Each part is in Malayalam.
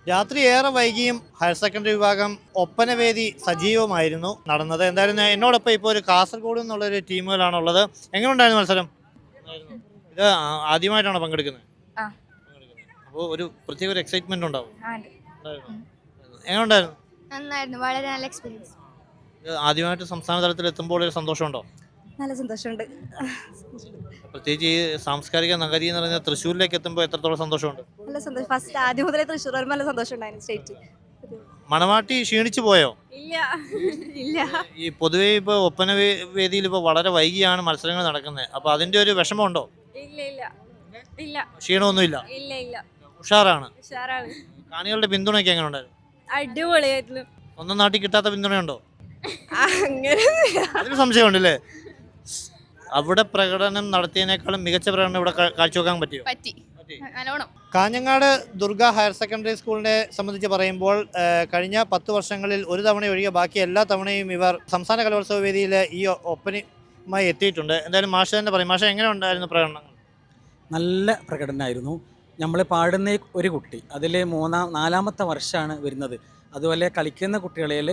രാത്രി ഏറെ വൈകിയും ഹയർ സെക്കൻഡറി വിഭാഗം ഒപ്പനവേദി സജീവമായിരുന്നു നടന്നത്. എന്തായാലും എന്നോടൊപ്പം ഇപ്പോൾ ഒരു കാസർഗോഡ് എന്നുള്ളൊരു ടീമുകളാണുള്ളത്. എങ്ങനെയുണ്ടായിരുന്നു മത്സരം? ഇത് ആദ്യമായിട്ടാണോ പങ്കെടുക്കുന്നത്? ആ. അപ്പോൾ ഒരു പ്രത്യേക ഒരു എക്സൈറ്റ്മെന്റ് ഉണ്ടാവും. നന്നായിരുന്നു, എങ്ങനെയുണ്ടായിരുന്നു? വളരെ നല്ല എക്സ്പീരിയൻസ്. ഇത് ആദ്യമായിട്ട് സംസ്ഥാന തലത്തിൽ എത്തുമ്പോൾ ഒരു സന്തോഷമുണ്ടോ? നല്ല സന്തോഷമുണ്ട്. പ്രത്യേകിച്ച് ഈ സാംസ്കാരിക നഗരി എന്ന് പറഞ്ഞാൽ തൃശ്ശൂരിലേക്ക് എത്തുമ്പോൾ എത്രത്തോളം സന്തോഷമുണ്ട്? നല്ല സന്തോഷം. ഫസ്റ്റ് ആദ്യം മുതലേ തൃശ്ശൂർ വരുമ്പോൾ നല്ല സന്തോഷം ഉണ്ടായിരുന്നു. സ്റ്റേറ്റ് മണവാട്ടി ക്ഷീണിച്ചു പോയോ? ഇല്ല ഇല്ല ഈ പൊതുവേ ഇപ്പോൾ ഒപ്പന വേദിയിൽ ഇപ്പോൾ വളരെ വൈകിയാണ് മത്സരങ്ങൾ നടക്കുന്നത്. അപ്പോൾ അതിന്റെ ഒരു വിഷമമുണ്ടോ? ഇല്ല ഇല്ല ഇല്ല ക്ഷീണമൊന്നുമില്ല, ഇല്ല ഇല്ല ഉഷാറാണ്. ഉഷാറാണ്. കാണികളുടെ പിന്തുണയൊക്കെ എങ്ങനെ ഉണ്ടായിരുന്നു? അടിപൊളിയായിരുന്നു. സ്വന്തം നാട്ടിൽ കിട്ടാത്ത പിന്തുണയുണ്ടോ? അങ്ങനെ അതിന് സംശയമുണ്ടല്ലേ? അവിടെ പ്രകടനം നടത്തിയതിനേക്കാളും മികച്ച പ്രകടനം ഇവിടെ കാഴ്ചവെക്കാൻ പറ്റിയോ? പറ്റി നല്ലോണം. കാഞ്ഞങ്ങാട് ദുർഗ ഹയർ സെക്കൻഡറി സ്കൂളിനെ സംബന്ധിച്ച് പറയുമ്പോൾ കഴിഞ്ഞ 10 വർഷങ്ങളിൽ ഒരു തവണ ഒഴികെ ബാക്കി എല്ലാ തവണയും ഇവർ സംസ്ഥാന കലോത്സവ വേദിയിൽ ഈ ഒപ്പനയുമായി എത്തിയിട്ടുണ്ട്. എന്തായാലും മാഷ് തന്നെ പറയും. മാഷ് എങ്ങനെ ഉണ്ടായിരുന്നു പ്രകടനങ്ങൾ? നല്ല പ്രകടനമായിരുന്നു. നമ്മൾ പാടുന്ന ഒരു കുട്ടി അതിൽ നാലാമത്തെ വർഷമാണ് വരുന്നത്. അതുപോലെ കളിക്കുന്ന കുട്ടികളിൽ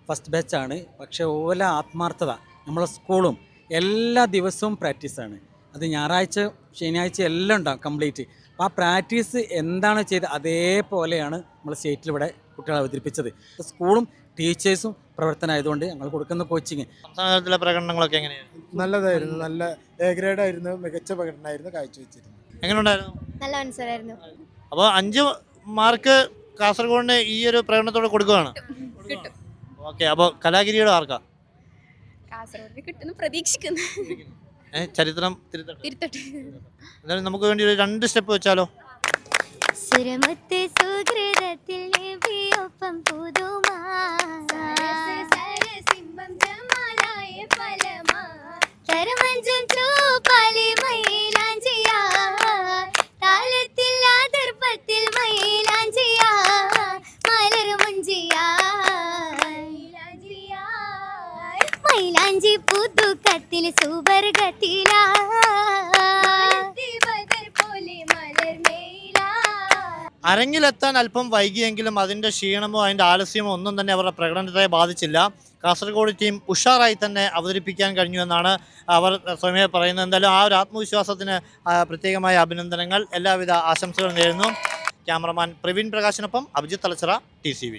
ഫസ്റ്റ് ബാച്ചാണ്. പക്ഷേ ഓല ആത്മാർത്ഥത, നമ്മളെ സ്കൂളും എല്ലാ ദിവസവും പ്രാക്ടീസാണ്. അത് ഞായറാഴ്ച ശനിയാഴ്ച എല്ലാം ഉണ്ടാകും കംപ്ലീറ്റ്. അപ്പോൾ ആ പ്രാക്ടീസ് എന്താണ് ചെയ്തത് അതേപോലെയാണ് നമ്മൾ സ്റ്റേറ്റിലിവിടെ കുട്ടികളെ അവതരിപ്പിച്ചത്. സ്കൂളും ടീച്ചേഴ്സും പ്രവർത്തനമായതുകൊണ്ട് ഞങ്ങൾ കൊടുക്കുന്ന കോച്ചിങ്. സംസ്ഥാനത്തിലെ പ്രകടനങ്ങളൊക്കെ എങ്ങനെയായിരുന്നു? നല്ലതായിരുന്നു. നല്ല എ ഗ്രേഡ് ആയിരുന്നു. മികച്ച പ്രകടനമായിരുന്നു കാഴ്ചവെച്ചിരുന്നത്. എങ്ങനെ ഉണ്ടായിരുന്നു? നല്ല മത്സരമായിരുന്നു. അപ്പോൾ 5 മാർക്ക് കാസർഗോഡിന് ഈ ഒരു പ്രകടനത്തോടെ കൊടുക്കുകയാണ്. കിട്ടും. ഓക്കെ, അപ്പോൾ കലാകിരീടം ആർക്കാ? കാസർഗോഡ് കിട്ടുന്നു പ്രതീക്ഷിക്കുന്നു. ചരിത്രം തിരുത്തട്ടെ. തിരുത്തട്ടെ. എന്തായാലും നമുക്ക് വേണ്ടി ഒരു 2 സ്റ്റെപ്പ് വെച്ചാലോ? സുരമത്തെ സുഹൃതത്തിൽ നബിയൊപ്പം പുതുമാ തരമഞ്ചം ചൂപ്പാലി മൈലാഞ്ചിയാ താലത്തിൽ ആദർപ്പത്തിൽ മൈലാഞ്ചിയാ മലർ മുഞ്ചിയാ മൈലാഞ്ചി പുതുക്കത്തിൽ സുവർഗത്തിലാ അരങ്ങിലെത്താൻ അല്പം വൈകിയെങ്കിലും അതിൻ്റെ ക്ഷീണമോ അതിൻ്റെ ആലസ്യമോ ഒന്നും തന്നെ അവരുടെ പ്രകടനത്തെ ബാധിച്ചില്ല. കാസർഗോഡ് ടീം ഉഷാറായി തന്നെ അവതരിപ്പിക്കാൻ കഴിഞ്ഞു എന്നാണ് അവർ സ്വയമേ പറയുന്നത്. എന്തായാലും ആ ഒരു ആത്മവിശ്വാസത്തിന് പ്രത്യേകമായ അഭിനന്ദനങ്ങൾ, എല്ലാവിധ ആശംസകളും നേരുന്നു. ക്യാമറമാൻ പ്രവീൺ പ്രകാശിനൊപ്പം അഭിജിത്ത് തലച്ചിറ, TCV.